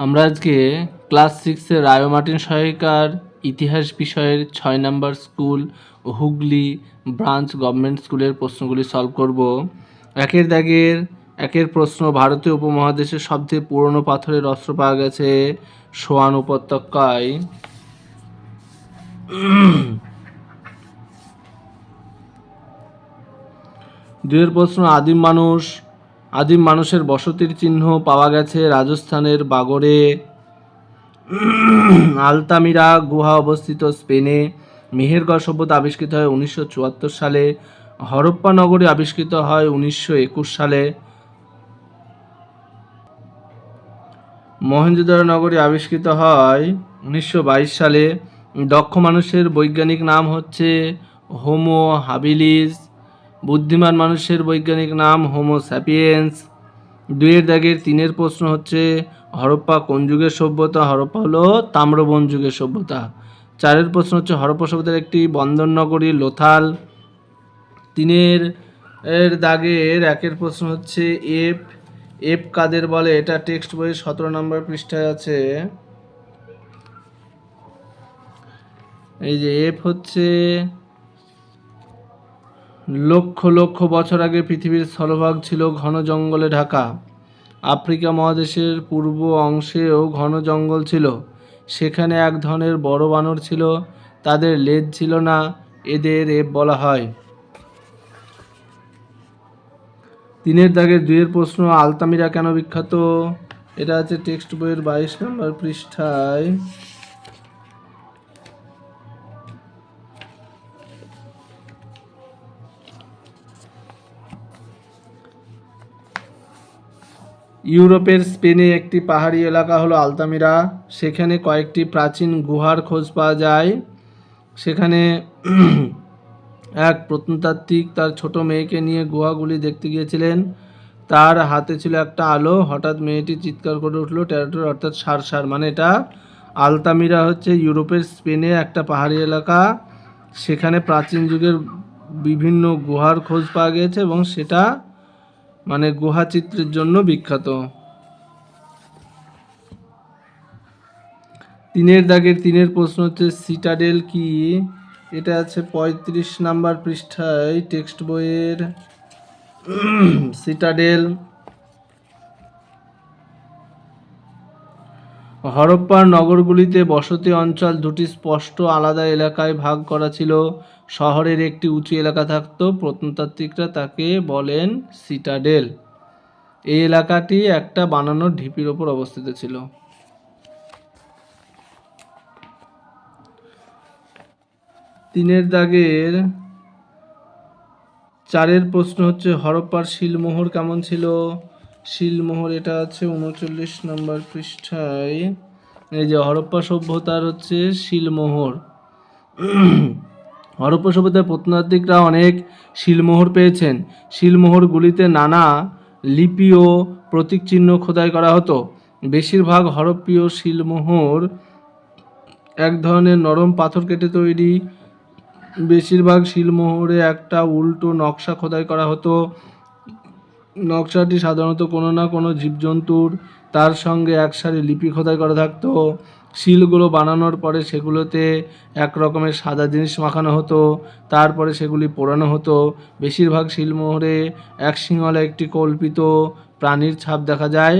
আমরা আজকে ক্লাস 6-এর রায় মার্টিন সহায়িকার ইতিহাস বিষয়ের 6 নম্বর স্কুল হুগলি ব্রাঞ্চ গভর্নমেন্ট স্কুলের প্রশ্নগুলি সলভ করব। একের প্রশ্ন, ভারতীয় উপমহাদেশের সবচেয়ে পুরনো পাথরের অস্ত্র পাওয়া গেছে সোয়ান উপত্যকায়। দুইয়ের প্রশ্ন, আদিম মানুষের বসতির চিহ্ন পাওয়া গেছে রাজস্থানের বাগড়ে। আলতামিরা গুহা অবস্থিত স্পেনে। মেহেরগড় সভ্যতা আবিষ্কৃত হয় 1974 সালে। হরপ্পা নগরী আবিষ্কৃত হয় 1921 সালে। মহেঞ্জোদারো নগরী আবিষ্কৃত হয় 1922 সালে। দক্ষ মানুষের বৈজ্ঞানিক নাম হচ্ছে হোমো হাবিলিস। বুদ্ধিমান মানুষের বৈজ্ঞানিক নাম হোমো স্যাপিয়েন্স। 3 প্রশ্ন হচ্ছে, হরপ্পা কোন যুগের সভ্যতা? হরপ্পা হলো তাম্রবন যুগের সভ্যতা। 4 প্রশ্ন হচ্ছে, হরপ্পা সভ্যতার একটি বন্দর নগরী লোথাল। 1 প্রশ্ন হচ্ছে, এফ কাদের বলে? এটা টেক্সট বইয়ের 17 নম্বর পৃষ্ঠায় আছে। এই যে এফ হচ্ছে লক্ষ লক্ষ বছর আগে পৃথিবীর স্থলভাগ ছিল ঘন জঙ্গলে ঢাকা। আফ্রিকা মহাদেশের পূর্ব অংশেও ঘন জঙ্গল ছিল। সেখানে এক ধরনের বড় বানর ছিল, তাদের লেজ ছিল না, এদের এফ বলা হয়। 2 প্রশ্ন, আলতামিরা কেন বিখ্যাত? এটা আছে টেক্সট বইয়ের 22 নম্বর পৃষ্ঠায়। ইউরোপের স্পেনে একটি পাহাড়ি এলাকা হলো আলতামিরা। সেখানে কয়েকটি প্রাচীন গুহার খোঁজ পাওয়া যায়। সেখানে এক প্রত্নতাত্ত্বিক তার ছোট মেয়েকে নিয়ে গুহাগুলি দেখতে গিয়েছিলেন। তার হাতে ছিল একটা আলো। হঠাৎ মেয়েটি চিৎকার করে উঠলো টেরাটোর, অর্থাৎ সার। মানে এটা আলতামিরা হচ্ছে ইউরোপের স্পেনে একটা পাহাড়ি এলাকা। সেখানে প্রাচীন যুগের বিভিন্ন গুহার খোঁজ পাওয়া গিয়েছে এবং সেটা মানে গুহা চিত্রের জন্য বিখ্যাত। 3 প্রশ্ন হচ্ছে, সিটাডেল কি? এটা আছে 35 নম্বর পৃষ্ঠায় টেক্সট বইয়ের। সিটাডেল হরপ্পার নগরগুলিতে বসতি অঞ্চল দুটি স্পষ্ট আলাদা এলাকায় ভাগ করা ছিল। শহরের একটি উঁচু এলাকা থাকতো, প্রত্নতাত্ত্বিকরা তাকে বলেন সিটাডেল। এই এলাকাটি একটা বানানো ঢিপির ওপর অবস্থিত ছিল। 4 প্রশ্ন হচ্ছে, হরপ্পার শিলমোহর কেমন ছিল? শিলমোহর এটা আছে 39 নম্বর পৃষ্ঠায়। এই যে হরপ্পা সভ্যতার হচ্ছে শিলমোহর। হরপ্পা সভ্যতার প্রত্নতাত্ত্বিকরা অনেক শিলমোহর পেয়েছেন। শিলমোহরগুলিতে নানা লিপি ও প্রতীক চিহ্ন খোদাই করা হতো। বেশিরভাগ হরপ্পীয় শিলমোহর এক ধরনের নরম পাথর কেটে তৈরি। বেশিরভাগ শিলমোহরে একটা উল্টো নকশা খোদাই করা হতো। নকশাটি সাধারণত কোনো না কোনো জীবজন্তুর, তার সঙ্গে এক সারি লিপি খোদাই করা থাকতো। শিলগুলো বানানোর পরে সেগুলোতে এক রকমের সাদা জিনিস মাখানো হতো, তারপরে সেগুলি পোড়ানো হতো। বেশিরভাগ শিলমোহরে এক সিংহওয়ালা একটি কল্পিত প্রাণীর ছাপ দেখা যায়।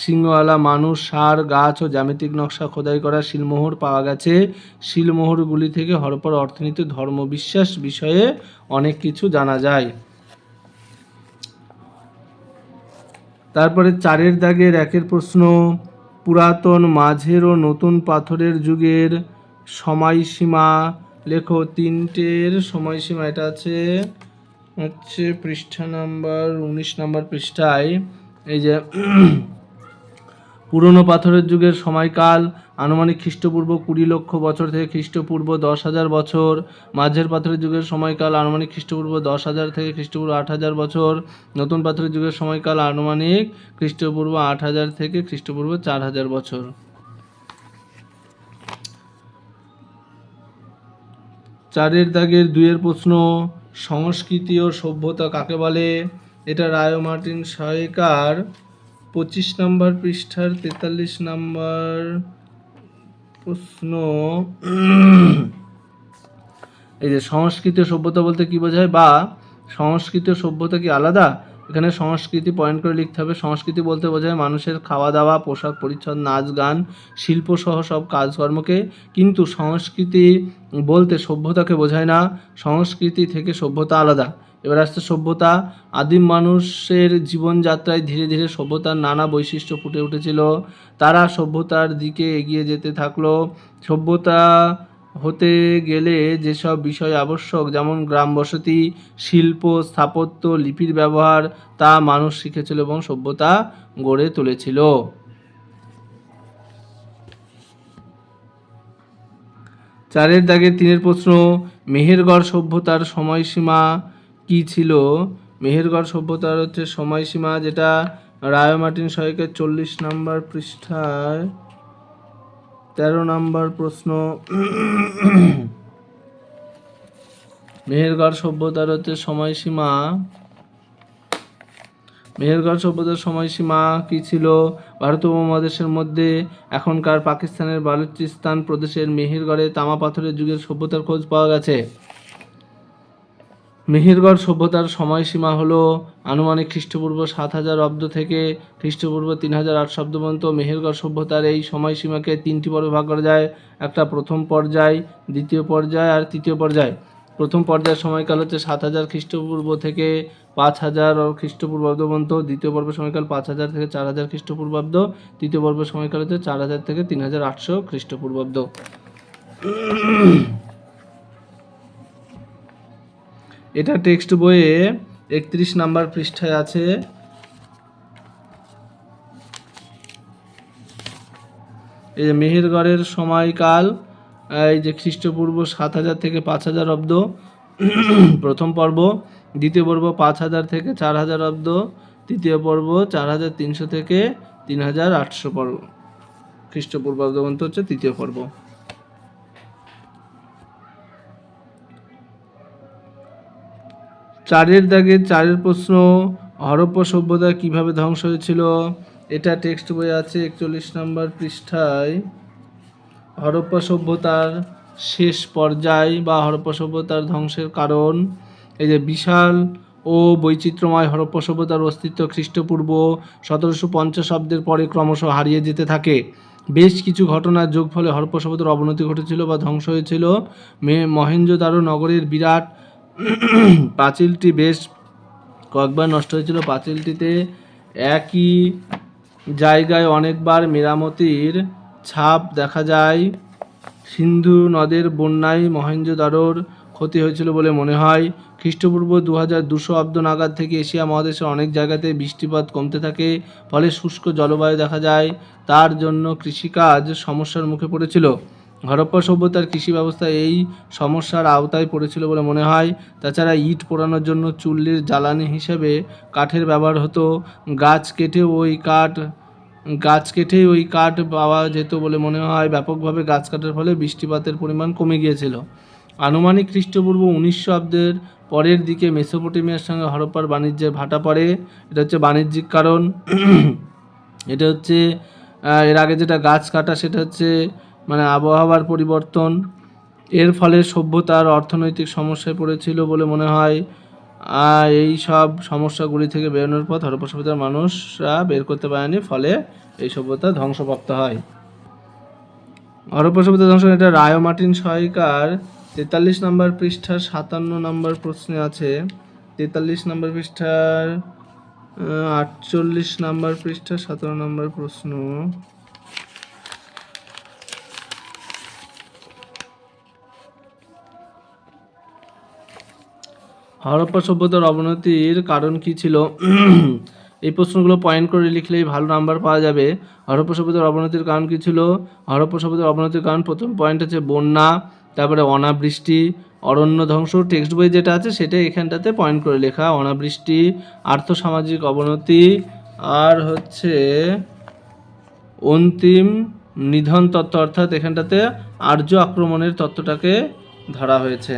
সিংহওয়ালা মানুষ, ষাঁড়, গাছ ও জ্যামিতিক নকশা খোদাই করা শিলমোহর পাওয়া গেছে। শিলমোহরগুলি থেকে হরপ্পার অর্থনীতি, ধর্মবিশ্বাস বিষয়ে অনেক কিছু জানা যায়। তারপরে 1 প্রশ্ন, পুরাতন, মাঝের ও নতুন পাথরের যুগের সময়সীমা লেখো। 3টের সময়সীমা এটা হচ্ছে পৃষ্ঠা নাম্বার 19 নম্বর পৃষ্ঠায়। এই যে পুরনো পাথরের যুগের সময়কাল আনুমানিক খ্রিস্টপূর্ব 20 লক্ষ বছর থেকে খ্রিস্টপূর্ব 10,000 বছর। মাঝের পাথরের যুগের সময়কাল আনুমানিক খ্রিস্টপূর্ব 10,000 থেকে খ্রিস্টপূর্ব 8,000 বছর। নতুন পাথরের যুগের সময়কাল আনুমানিক খ্রিস্টপূর্ব 8,000 থেকে খ্রিস্টপূর্ব 4,000 বছর। 2 প্রশ্ন, সংস্কৃতি ও সভ্যতা কাকে বলে? এটা রায় মার্টিন সহায়িকার 25 নম্বর পৃষ্ঠার 43 নম্বর প্রশ্ন। এই যে সংস্কৃত সভ্যতা বলতে কি বোঝায়, বা সংস্কৃত সভ্যতা কি আলাদা? এখানে সংস্কৃতি পয়েন্ট করে লিখতে হবে। সংস্কৃতি বলতে বোঝায় মানুষের খাওয়া দাওয়া, পোশাক পরিচ্ছদ, নাচ গান, শিল্প সহ সব কাজকর্মকে। কিন্তু সংস্কৃতি বলতে সভ্যতাকে বোঝায় না। সংস্কৃতি থেকে সভ্যতা আলাদা। এবার আসছে সভ্যতা। আদিম মানুষের জীবনযাত্রায় ধীরে ধীরে সভ্যতার নানা বৈশিষ্ট্য ফুটে উঠেছিল। তারা সভ্যতার দিকে এগিয়ে যেতে থাকলো। সভ্যতা হতে গেলে যেসব বিষয় আবশ্যক, যেমন গ্রাম বসতি, শিল্প, স্থাপত্য, লিপির ব্যবহার, তা মানুষ শিখেছিল এবং সভ্যতা গড়ে তুলেছিল। 4-এর দাগের 3-এর প্রশ্ন, মেহেরগড় সভ্যতার সময়সীমা কি ছিল? মেহেরগড় সভ্যতার হচ্ছে সময়সীমা, যেটা রায় মার্টিন সহায়িকার 40 নম্বর পৃষ্ঠায় 13 নম্বর প্রশ্ন। মেহেরগড় সভ্যতার হচ্ছে সময়সীমা, মেহেরগড় সভ্যতার সময়সীমা কি ছিল? ভারত উপমহাদেশের মধ্যে এখনকার পাকিস্তানের বালুচিস্তান প্রদেশের মেহেরগড়ে তামা পাথরের যুগের সভ্যতার খোঁজ পাওয়া গেছে। মেহেরগড় সভ্যতার সময়সীমা হলো আনুমানিক খ্রিস্টপূর্ব 7000 অব্দ থেকে খ্রিস্টপূর্ব 3800 অব্দ পর্যন্ত। মেহেরগড় সভ্যতার এই সময়সীমাকে 3টি পর্বে ভাগ করা যায়। একটা প্রথম পর্যায়, দ্বিতীয় পর্যায় আর তৃতীয় পর্যায়। প্রথম পর্যায়ের সময়কাল হচ্ছে 7000 খ্রিস্টপূর্ব থেকে 5000 খ্রিস্টপূর্বাব্দ পর্যন্ত। দ্বিতীয় পর্বের সময়কাল 5000 থেকে 4000 খ্রিস্টপূর্বাব্দ। তৃতীয় পর্বের সময়কাল হচ্ছে 4000 থেকে 3800 খ্রিস্টপূর্বাব্দ। এটা টেক্সট বইয়ে 31 নাম্বার পৃষ্ঠায় আছে। এই যে মেহেরগড়ের সময়কাল, এই যে খ্রিস্টপূর্ব 7000 থেকে 5000 অব্দ প্রথম পর্ব, দ্বিতীয় পর্ব 5000 থেকে 4000 অব্দ, তৃতীয় পর্ব 4300 থেকে 3800 পর্ব খ্রিস্টপূর্বাব্দ পর্যন্ত হচ্ছে তৃতীয় পর্ব। 4-এর দাগে 4-এর প্রশ্ন, হরপ্পা সভ্যতা কিভাবে ধ্বংস হয়েছিল? এটা টেক্সট বই আছে 41 নম্বর পৃষ্ঠায়। হরপ্পা সভ্যতার শেষ পর্যায় বা হরপ্পা সভ্যতার ধ্বংসের কারণ, এই যে বিশাল ও বৈচিত্র্যময় হরপ্পা সভ্যতার অস্তিত্ব খ্রিস্টপূর্ব 1750 অব্দের পরে ক্রমশ হারিয়ে যেতে থাকে। বেশ কিছু ঘটনার যোগফলে হরপ্পা সভ্যতার অবনতি ঘটেছিল বা ধ্বংস হয়েছিল। মহেঞ্জোদারো নগরের বিরাট পাঁচিলটি বেশ কয়েকবার নষ্ট হয়েছিল। পাঁচিলটিতে একই জায়গায় অনেকবার মেরামতির ছাপ দেখা যায়। সিন্ধু নদের বন্যায় মহেঞ্জোদারোর ক্ষতি হয়েছিল বলে মনে হয়। খ্রিস্টপূর্ব 2200 অব্দ নাগাদ থেকে এশিয়া মহাদেশের অনেক জায়গাতে বৃষ্টিপাত কমতে থাকে, ফলে শুষ্ক জলবায়ু দেখা যায়। তার জন্য কৃষিকাজ সমস্যার মুখে পড়েছিল। হরপ্পা সভ্যতার কৃষি ব্যবস্থা এই সমস্যার আওতায় পড়েছিল বলে মনে হয়। তাছাড়া ইট পোড়ানোর জন্য চুল্লির জ্বালানি হিসেবে কাঠের ব্যবহার হতো। গাছ কেটেই ওই কাঠ পাওয়া যেত বলে মনে হয়। ব্যাপকভাবে গাছ কাটার ফলে বৃষ্টিপাতের পরিমাণ কমে গিয়েছিল। আনুমানিক খ্রিস্টপূর্ব 1900 অব্দের পরের দিকে মেসোপটেমিয়ার সঙ্গে হরপ্পার বাণিজ্যের ভাটা পড়ে। এটা হচ্ছে বাণিজ্যিক কারণ। এটা হচ্ছে এর আগে যেটা গাছ কাটা, সেটা হচ্ছে মানে আবহাওয়ার পরিবর্তন। এর ফলে সভ্যতার অর্থনৈতিক সমস্যায় পড়েছিল বলে মনে হয়। এই সব সমস্যাগুলি থেকে বেরোনোর পর হরপ্পা সভ্যতার মানুষরা বের করতে পারেনি, ফলে এই সভ্যতা ধ্বংসপ্রাপ্ত হয়। হরপ্পা সভ্যতা ধ্বংস, এটা রায় মার্টিন সহায়িকার 43 নম্বর পৃষ্ঠার 57 নম্বর প্রশ্নে আছে। 43 নম্বর পৃষ্ঠার 48 নম্বর পৃষ্ঠার 17 নম্বর প্রশ্ন। হরপ্পা সভ্যতার অবনতির কারণ কি ছিল? এই প্রশ্নগুলো পয়েন্ট করে লিখলেই ভালো নাম্বার পাওয়া যাবে। হরপ্পা সভ্যতার অবনতির কারণ কি ছিল? হরপ্পা সভ্যতার অবনতির কারণ, প্রথম পয়েন্ট হচ্ছে বন্যা, তারপরে অনাবৃষ্টি, অরণ্য ধ্বংস। টেক্সট বই যেটা আছে সেটাই এখানটাতে পয়েন্ট করে লেখা। অনাবৃষ্টি, আর্থসামাজিক অবনতি, আর হচ্ছে অন্তিম নিধন তত্ত্ব, অর্থাৎ এখানটাতে আর্য আক্রমণের তত্ত্বটাকে ধরা হয়েছে।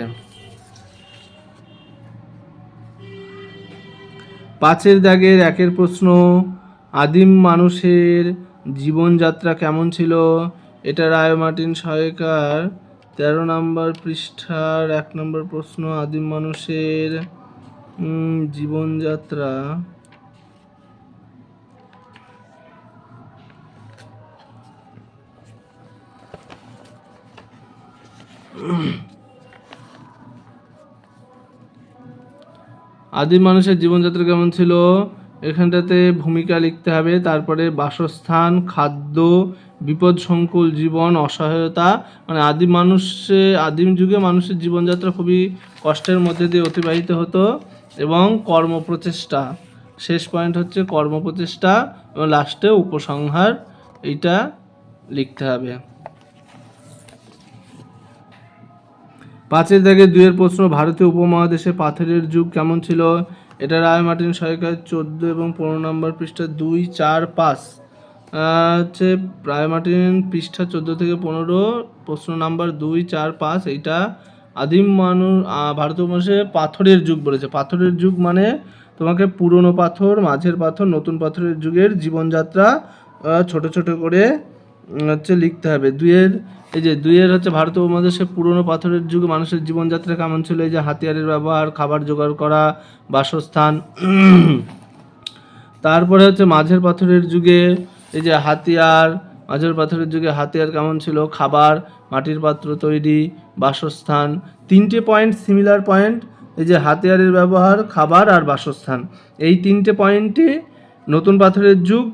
5-এর দাগের 1-এর প্রশ্ন, আদিম মানুষের জীবনযাত্রা কেমন ছিল? এটা রায় মার্টিন সহায়িকার 13 নম্বর পৃষ্ঠার 1 নম্বর প্রশ্ন। আদিম মানুষের জীবনযাত্রা আদিম মানুষের জীবনযাত্রা কেমন ছিল? এখানটাতে ভূমিকা লিখতে হবে, তারপরে বাসস্থান, খাদ্য, বিপদসংকুল জীবন, অসহায়তা। মানে আদিম যুগে মানুষের জীবনযাত্রা খুবই কষ্টের মধ্যে দিয়ে অতিবাহিত হতো এবং কর্মপ্রচেষ্টা, শেষ পয়েন্ট হচ্ছে কর্মপ্রচেষ্টা এবং লাস্টে উপসংহার, এইটা লিখতে হবে। 5-এর দাগে 2-এর প্রশ্ন, ভারতীয় উপমহাদেশে পাথরের যুগ কেমন ছিল? এটা রায় মার্টিন সহায়িকার 14 এবং 15 নম্বর পৃষ্ঠা 2, 4, 5 হচ্ছে রায় মার্টিন পৃষ্ঠা 14 থেকে 15, প্রশ্ন নাম্বার 2, 4, 5। এইটা আদিম মানুষ ভারতীয় উপমহাদেশে পাথরের যুগ বলেছে। পাথরের যুগ মানে তোমাকে পুরনো পাথর, মাঝের পাথর, নতুন পাথরের যুগের জীবনযাত্রা ছোট ছোট করে হচ্ছে লিখতে হবে। 2-এর হচ্ছে ভারতীয় উপমহাদেশে পুরনো পাথরের যুগে মানুষের জীবনযাত্রা কেমন ছিল? এই যে হাতিয়ারের ব্যবহার, খাবার জোগাড় করা, বাসস্থান। তারপরে হচ্ছে মাঝের পাথরের যুগে এই যে মাঝের পাথরের যুগে হাতিয়ার কেমন ছিল? খাবার, মাটির পাত্র তৈরি, বাসস্থান। 3টে পয়েন্ট সিমিলার পয়েন্ট, এই যে হাতিয়ারের ব্যবহার, খাবার আর বাসস্থান, এই 3টে পয়েন্টে নতুন পাথরের যুগ,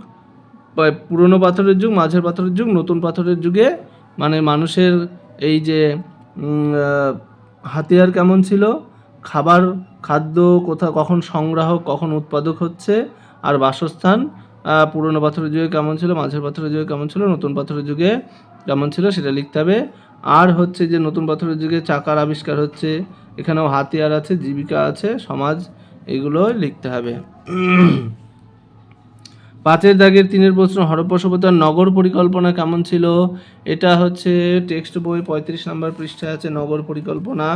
পুরনো পাথরের যুগ, মাঝের পাথরের যুগ, নতুন পাথরের যুগে মানে মানুষের এই যে হাতিয়ার কেমন ছিল, খাদ্য কখন সংগ্রাহক কখন উৎপাদক হচ্ছে, আর বাসস্থান পুরনো পাথরের যুগে কেমন ছিল, মাঝের পাথরের যুগে কেমন ছিল, নতুন পাথরের যুগে কেমন ছিল সেটা লিখতে হবে। আর হচ্ছে যে নতুন পাথরের যুগে চাকার আবিষ্কার হচ্ছে, এখানেও হাতিয়ার আছে, জীবিকা আছে, সমাজ, এগুলো লিখতে হবে। 5-এর দাগের 3-এর প্রশ্ন, হরপ্পা সভ্যতার নগর পরিকল্পনা কেমন ছিল? এটা হচ্ছে টেক্সট বই 35 নম্বর পৃষ্ঠায় আছে নগর পরিকল্পনা।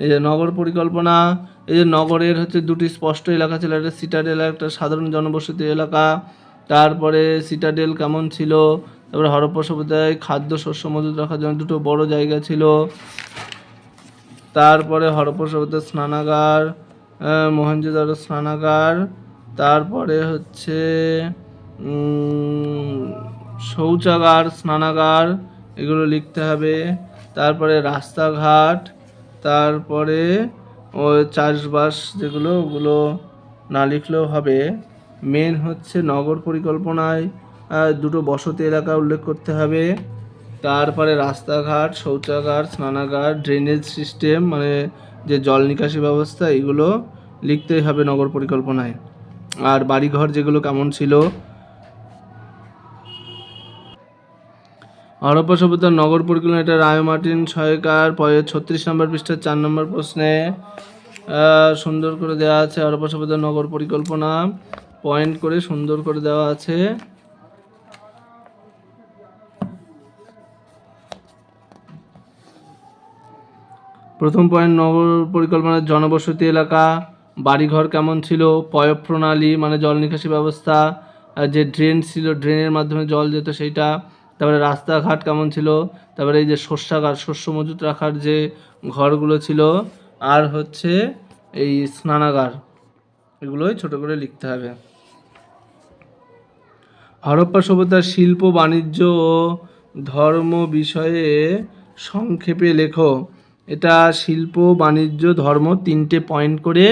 এই যে নগর পরিকল্পনা, এই যে নগরের হচ্ছে 2টি স্পষ্ট এলাকা ছিল, একটা সিটাডেল, একটা সাধারণ জনবসতি এলাকা। তারপরে সিটাডেল কেমন ছিল? তারপরে হরপ্পা সভ্যতায় খাদ্য শস্য মজুত রাখার জন্য 2টো বড় জায়গা ছিল। তারপরে হরপ্পা সভ্যতার স্নানাগার, মহেঞ্জোদারো স্নানাগার, তারপরে হচ্ছে শৌচাগার, স্নানাগার, এগুলো লিখতে হবে। তারপরে রাস্তাঘাট, তারপরে ওই চাষবাস যেগুলো, ওগুলো না লিখলেও হবে। মেন হচ্ছে নগর পরিকল্পনায় 2টো বসতি এলাকা উল্লেখ করতে হবে। তারপরে রাস্তাঘাট, শৌচাগার, স্নানাগার, ড্রেনেজ সিস্টেম মানে যে জল নিকাশি ব্যবস্থা, এগুলো লিখতেই হবে নগর পরিকল্পনায়। আর বাড়িঘর যেগুলো কেমন ছিল। হরপ্পা সভ্যতার নগর পরিকল্পনা, এটা রায় মার্টিন সহায়িকার 36 নম্বর পৃষ্ঠার 4 নম্বর প্রশ্নে সুন্দর করে দেওয়া আছে। হরপ্পা সভ্যতার নগর পরিকল্পনা পয়েন্ট করে সুন্দর করে দেওয়া আছে। প্রথম পয়েন্ট, নগর পরিকল্পনার জনবসতি এলাকা, বাড়িঘর কেমন ছিল, পয়ঃ প্রণালী মানে জল নিকাশি ব্যবস্থা, যে ড্রেন ছিল, ড্রেনের মাধ্যমে জল যেত সেইটা, তারপরে রাস্তাঘাট কেমন ছিল, তারপরে এই যে শস্যাগার, শস্য মজুত রাখার যে ঘরগুলো ছিল, আর হচ্ছে এই স্নানাগার, এগুলোই ছোট করে লিখতে হবে। হরপ্পা সভ্যতার শিল্প, বাণিজ্য ও ধর্ম বিষয়ে সংক্ষেপে লেখো। এটা শিল্প, বাণিজ্য, ধর্ম 3টে পয়েন্ট করে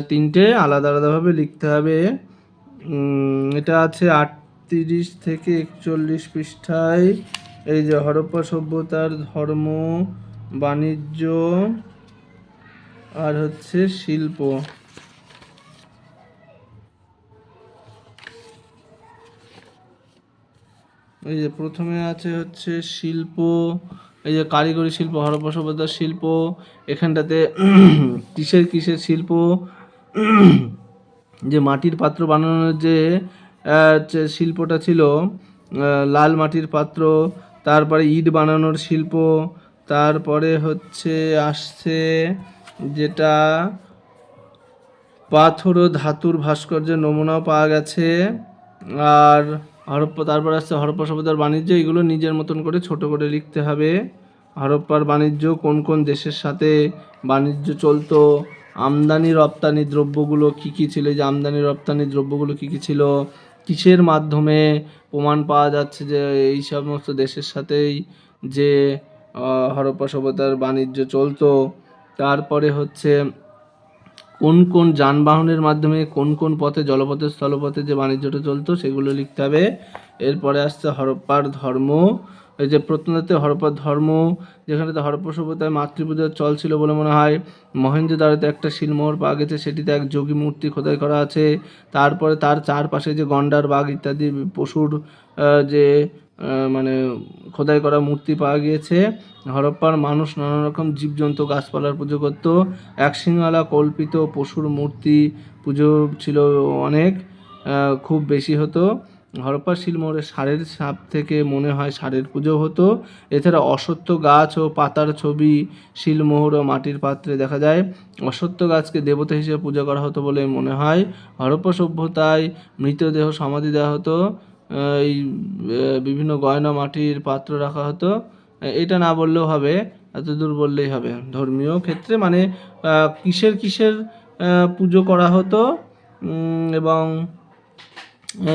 3টে আলাদা আলাদাভাবে লিখতে হবে। এটা আছে 38 থেকে 41 পৃষ্ঠায়। এই যে হরপ্পা সভ্যতার ধর্ম, বাণিজ্য আর হচ্ছে শিল্প। এই যে প্রথমে আছে হচ্ছে শিল্প, এই যে কারিগরি শিল্প, হরপ্পা সভ্যতার শিল্প, এখানটাতে কিসের শিল্প, যে মাটির পাত্র বানানোর যে শিল্পটা ছিল, লাল মাটির পাত্র, তারপরে ইট বানানোর শিল্প, তারপরে হচ্ছে আসছে যেটা পাথর ও ধাতুর ভাস্কর্যের নমুনাও পাওয়া গেছে। আর তারপর আসছে হরপ্পা সভ্যতার বাণিজ্য, এগুলো নিজের মতন করে ছোট করে লিখতে হবে। হরপ্পার বাণিজ্য, কোন কোন দেশের সাথে বাণিজ্য চলতো, আমদানি রপ্তানি দ্রব্যগুলো কি কি ছিল, যে আমদানি রপ্তানি দ্রব্যগুলো কি কি ছিল, কিসের মাধ্যমে প্রমাণ পাওয়া যাচ্ছে যে এই সমস্ত দেশের সাথেই যে হরপ্পা সভ্যতার বাণিজ্য চলতো। তারপরে হচ্ছে কোন কোন যানবাহনের মাধ্যমে কোন কোন পথে, জলপথে স্থলপথে যে বাণিজ্যটা চলতো সেগুলো লিখতে হবে। এরপরে আসছে হরপ্পার ধর্ম, এই যে প্রত্নতাত্ত্বিক হরপ্পার ধর্ম, যেখানে হরপ্পা সভ্যতায় মাতৃপূজার চল ছিল বলে মনে হয়। মহেঞ্জোদারোতে একটা শিলমোহর পাওয়া গেছে, সেটিতে এক যোগী মূর্তি খোদাই করা আছে। তারপরে তার চারপাশে যে গন্ডার, বাঘ ইত্যাদি পশুর যে মানে খোদাই করা মূর্তি পাওয়া গিয়েছে। হরপ্পার মানুষ নানা রকম জীবজন্তু, গাছপালার পুজো করত। এক সিংওয়ালা কল্পিত পশুর মূর্তি পুজো ছিল অনেক, খুব বেশি হতো। হরপ্পার শিলমোহরে ষাঁড়ের ছাপ থেকে মনে হয় ষাঁড়ের পুজো হতো। এছাড়া অশ্বত্থ গাছ ও পাতার ছবি শিলমোহর ও মাটির পাত্রে দেখা যায়। অশ্বত্থ গাছকে দেবতা হিসেবে পূজা করা হতো বলে মনে হয়। হরপ্পা সভ্যতায় মৃতদেহ সমাধি দেওয়া হতো, এই বিভিন্ন গয়না মাটির পাত্র রাখা হতো। এটা না বললেও হবে, এতদূর বললেই হবে। ধর্মীয় ক্ষেত্রে মানে কিসের কিসের পুজো করা হতো, এবং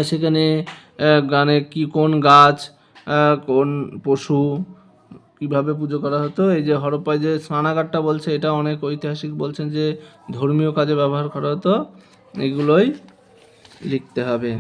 সেখানে গানে কি কোন গাছ, কোন পশু কিভাবে পুজো করা হতো। এই যে হরপ্পায় যে স্নানাগারটা বলছে, এটা অনেক ঐতিহাসিক বলছেন যে ধর্মীয় কাজে ব্যবহার করা হতো। এগুলোই লিখতে হবে।